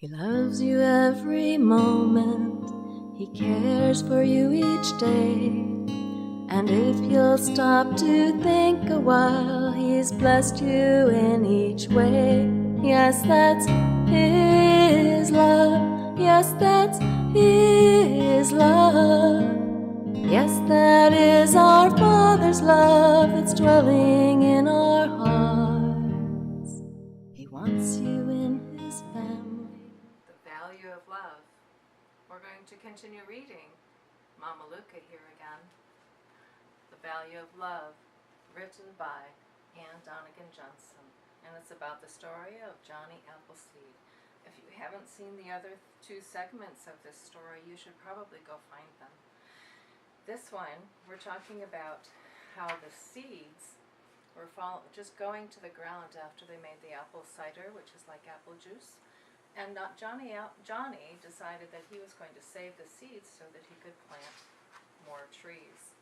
He loves you every moment, he cares for you each day. And if you'll stop to think a while, he's blessed you in each way. Yes, that's his love. Yes, that's his love. Yes, that is our Father's love that's dwelling in our hearts. He wants you in his family. The value of love. We're going to continue reading. Mama Leuka here again. The value of love, written by Anne Donegan Johnson. And it's about the story of Johnny Appleseed. If you haven't seen the other two segments of this story, you should probably go find them. This one, we're talking about how the seeds were just going to the ground after they made the apple cider, which is like apple juice. And Johnny decided that he was going to save the seeds so that he could plant more trees.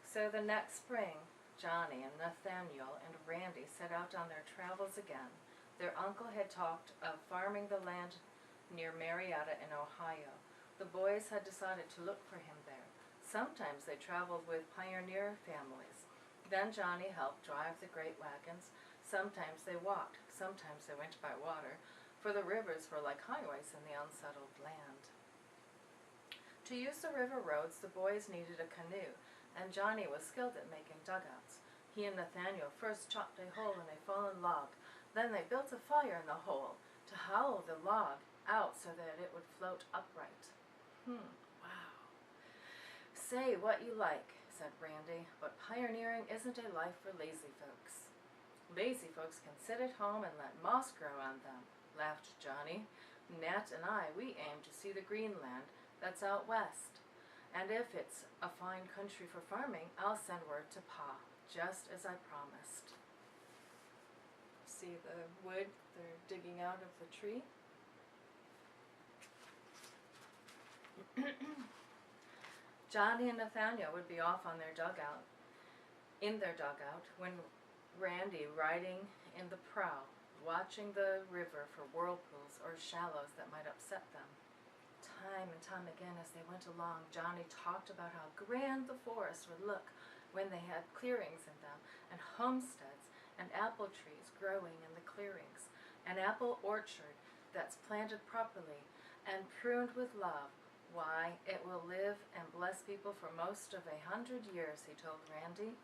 So the next spring, Johnny and Nathaniel and Randy set out on their travels again. Their uncle had talked of farming the land near Marietta in Ohio. The boys had decided to look for him there. Sometimes they traveled with pioneer families. Then Johnny helped drive the great wagons. Sometimes they walked. Sometimes they went by water, for the rivers were like highways in the unsettled land. To use the river roads, the boys needed a canoe, and Johnny was skilled at making dugouts. He and Nathaniel first chopped a hole in a fallen log. Then they built a fire in the hole to hollow the log out so that it would float upright. Wow. Say what you like, said Randy, but pioneering isn't a life for lazy folks. Lazy folks can sit at home and let moss grow on them, laughed Johnny. Nat and I, we aim to see the green land that's out west. And if it's a fine country for farming, I'll send word to Pa, just as I promised. See the wood they're digging out of the tree? Johnny and Nathaniel would be off in their dugout, when Randy, riding in the prow, watching the river for whirlpools or shallows that might upset them. Time and time again as they went along, Johnny talked about how grand the forests would look when they had clearings in them, and homesteads and apple trees growing in the clearings, an apple orchard that's planted properly and pruned with love. Why, it will live and bless people for most of 100 years, he told Randy.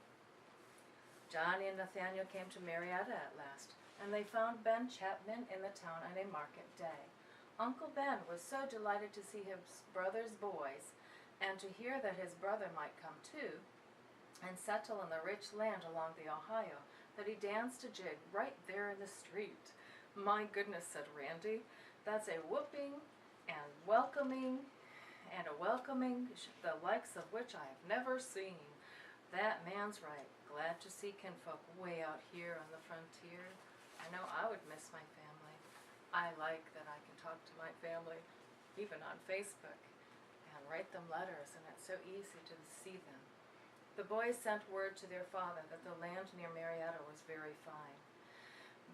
Johnny and Nathaniel came to Marietta at last, and they found Ben Chapman in the town on a market day. Uncle Ben was so delighted to see his brother's boys, and to hear that his brother might come too, and settle in the rich land along the Ohio, that he danced a jig right there in the street. My goodness, said Randy, that's a whooping and welcoming the likes of which I have never seen. That man's right. Glad to see kinfolk way out here on the frontier. I know I would miss my family. I like that I can talk to my family, even on Facebook, and write them letters, and it's so easy to see them. The boys sent word to their father that the land near Marietta was very fine.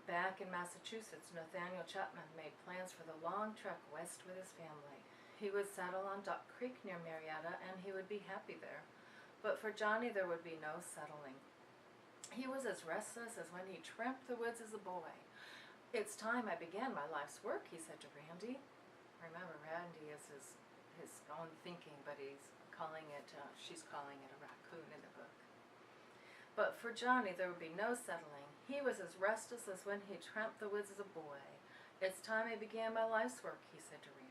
Back in Massachusetts, Nathaniel Chapman made plans for the long trek west with his family. He would settle on Duck Creek near Marietta, and he would be happy there. But for Johnny, there would be no settling. He was as restless as when he tramped the woods as a boy. It's time I began my life's work, he said to Randy. Remember, Randy is his own thinking, but she's calling it a raccoon in the book. But for Johnny, there would be no settling. He was as restless as when he tramped the woods as a boy. It's time I began my life's work, he said to Randy.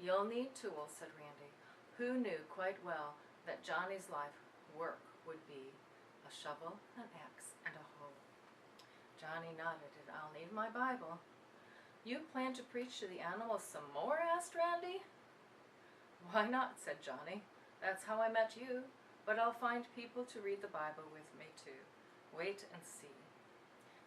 You'll need tools, said Randy, who knew quite well that Johnny's life work would be a shovel, an axe, and a hoe. Johnny nodded, and I'll need my Bible. You plan to preach to the animals some more? Asked Randy. Why not, said Johnny. That's how I met you, but I'll find people to read the Bible with me too. Wait and see.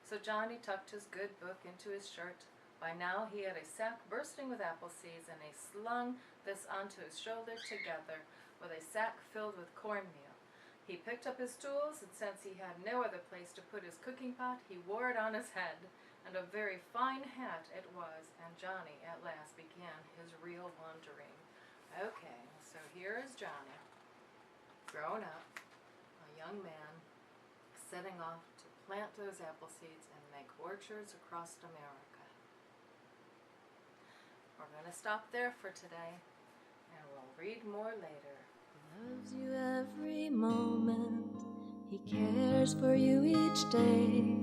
So Johnny tucked his good book into his shirt. By now he had a sack bursting with apple seeds, and he slung this onto his shoulder together with a sack filled with cornmeal. He picked up his tools, and since he had no other place to put his cooking pot, he wore it on his head. and a very fine hat it was, and Johnny at last began his real wandering. Okay, so here is Johnny, grown up, a young man, setting off to plant those apple seeds and make orchards across America. We're going to stop there for today, and we'll read more later. He loves you every moment, he cares for you each day.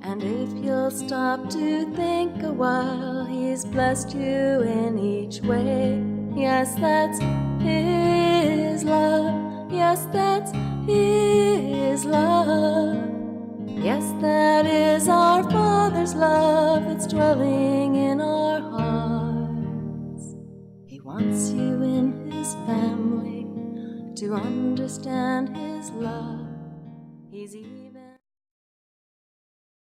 And if you'll stop to think a while, he's blessed you in each way. Yes, that's his love. Yes, that's his love. Yes, that is our Father's love that's dwelling in our hearts. He wants you in his family to understand his love. He's